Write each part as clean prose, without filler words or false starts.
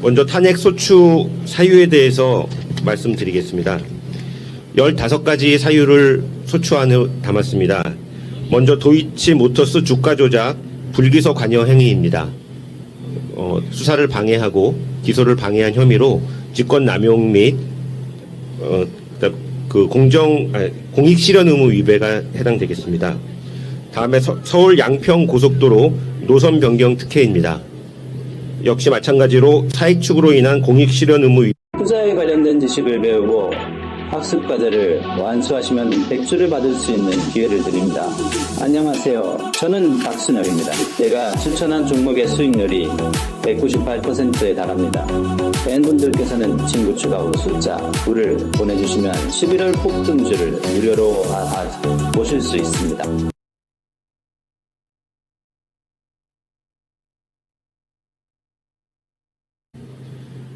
먼저 탄핵 소추 사유에 대해서 말씀드리겠습니다. 15가지 사유를 소추안에 담았습니다. 먼저 도이치모터스 주가 조작, 불기소 관여 행위입니다. 수사를 방해하고 기소를 방해한 혐의로 직권 남용 및 공익 실현 의무 위배가 해당되겠습니다. 다음에 서울 양평 고속도로 노선 변경 특혜입니다. 역시 마찬가지로 사익 추구로 인한 공익 실현 의무 위배. 투자에 관련된 지식을 배우고 학습 과제를 완수하시면 백수를 받을 수 있는 기회를 드립니다. 안녕하세요. 저는 박순혁입니다. 제가 추천한 종목의 수익률이 198%에 달합니다. 팬분들께서는 친구 추가 후 숫자 9를 보내주시면 11월 폭등주를 무료로 보실 수 있습니다.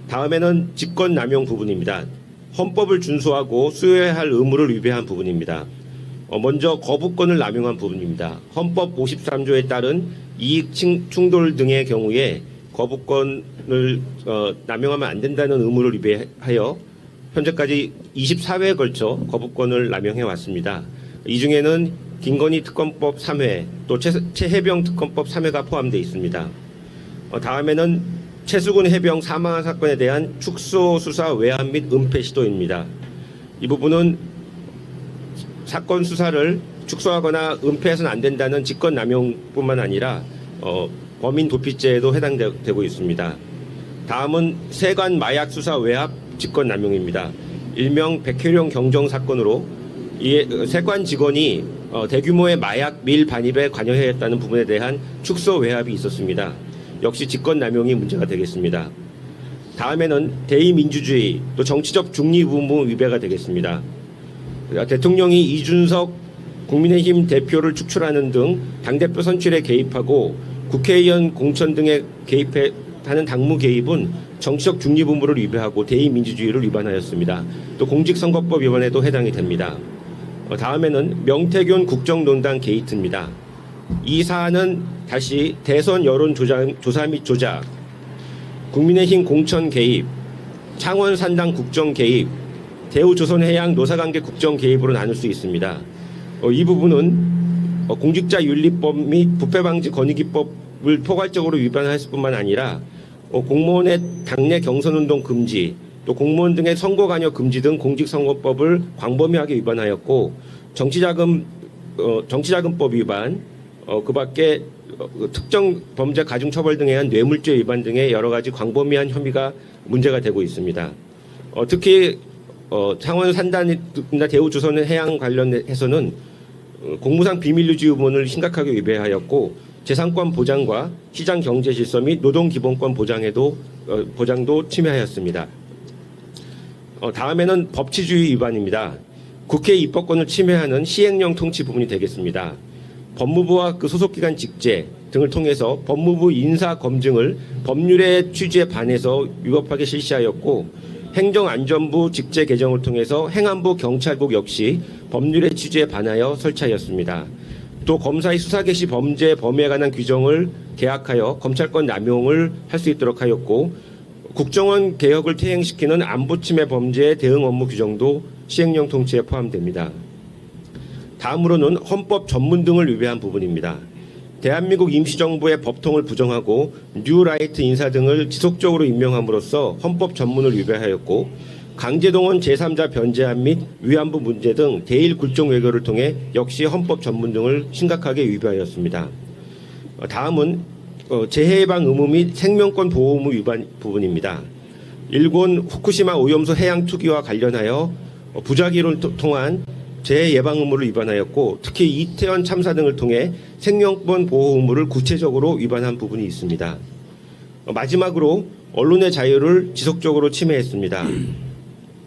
다음에는 직권 남용 부분입니다. 헌법을 준수하고 수여해야 할 의무를 위배한 부분입니다. 먼저 거부권을 남용한 부분입니다. 헌법 53조에 따른 이익 충돌 등의 경우에 거부권을 남용하면 안 된다는 의무를 위배하여 현재까지 24회에 걸쳐 거부권을 남용해 왔습니다. 이 중에는 김건희 특검법 3회, 또 최해병 특검법 3회가 포함되어 있습니다. 다음에는 최수근 해병 사망한 사건에 대한 축소 수사 외환 및 은폐 시도입니다. 이 부분은 사건 수사를 축소하거나 은폐해서는 안 된다는 직권 남용뿐만 아니라 범인 도피죄에도 해당되고 있습니다. 다음은 세관 마약 수사 외압 직권 남용입니다. 일명 백혜령 경정 사건으로 세관 직원이 대규모의 마약 밀 반입에 관여했다는 부분에 대한 축소 외압이 있었습니다. 역시 직권 남용이 문제가 되겠습니다. 다음에는 대의민주주의 또 정치적 중립 의무 위배가 되겠습니다. 대통령이 이준석 국민의힘 대표를 축출하는 등 당대표 선출에 개입하고 국회의원 공천 등에 개입하는 당무 개입은 정치적 중립 의무를 위배하고 대의민주주의를 위반하였습니다. 또 공직선거법 위반에도 해당이 됩니다. 다음에는 명태균 국정농단 게이트입니다. 이 사안은 다시 대선 여론 조사 및 조작, 국민의힘 공천 개입, 창원 산당 국정 개입, 대우조선해양 노사관계 국정 개입으로 나눌 수 있습니다. 이 부분은 공직자윤리법 및 부패방지 권익위법을 포괄적으로 위반했을 뿐만 아니라 공무원의 당내 경선운동 금지, 또 공무원 등의 선거 관여 금지 등 공직선거법을 광범위하게 위반하였고 정치자금법 위반, 그 밖에 특정 범죄 가중처벌 등에 의한 뇌물죄 위반 등의 여러 가지 광범위한 혐의가 문제가 되고 있습니다. 특히 창원 산단이나 대우조선해양 관련해서는 공무상 비밀유지 의무를 심각하게 위배하였고 재산권 보장과 시장 경제 질서 및 노동기본권 보장도 침해하였습니다. 다음에는 법치주의 위반입니다. 국회 입법권을 침해하는 시행령 통치 부분이 되겠습니다. 법무부와 그 소속기관 직제 등을 통해서 법무부 인사 검증을 법률의 취지에 반해서 위법하게 실시하였고 행정안전부 직제 개정을 통해서 행안부 경찰국 역시 법률의 취지에 반하여 설치하였습니다. 또 검사의 수사 개시 범죄 범위에 관한 규정을 개혁하여 검찰권 남용을 할 수 있도록 하였고 국정원 개혁을 퇴행시키는 안보 침해 범죄의 대응 업무 규정도 시행령 통치에 포함됩니다. 다음으로는 헌법 전문 등을 위배한 부분입니다. 대한민국 임시정부의 법통을 부정하고 뉴라이트 인사 등을 지속적으로 임명함으로써 헌법 전문을 위배하였고 강제동원 제3자 변제안 및 위안부 문제 등 대일 굴종 외교를 통해 역시 헌법 전문 등을 심각하게 위배하였습니다. 다음은 재해 예방 의무 및 생명권 보호 의무 위반 부분입니다. 일본 후쿠시마 오염수 해양 투기와 관련하여 부작위를 통한 재해 예방 의무를 위반하였고 특히 이태원 참사 등을 통해 생명권 보호 의무를 구체적으로 위반한 부분이 있습니다. 마지막으로 언론의 자유를 지속적으로 침해했습니다.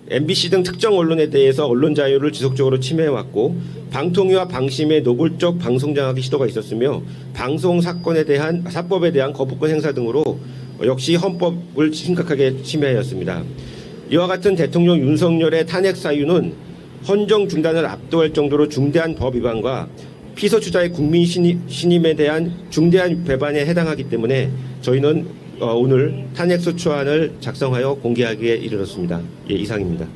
MBC 등 특정 언론에 대해서 언론 자유를 지속적으로 침해해왔고 방통위와 방심의 노골적 방송 장악의 시도가 있었으며 방송 사법에 대한 거부권 행사 등으로 역시 헌법을 심각하게 침해하였습니다. 이와 같은 대통령 윤석열의 탄핵 사유는 헌정 중단을 압도할 정도로 중대한 법 위반과 피서주자의 국민 신임에 대한 중대한 배반에 해당하기 때문에 저희는 오늘 탄핵소추안을 작성하여 공개하기에 이르렀습니다. 예, 이상입니다.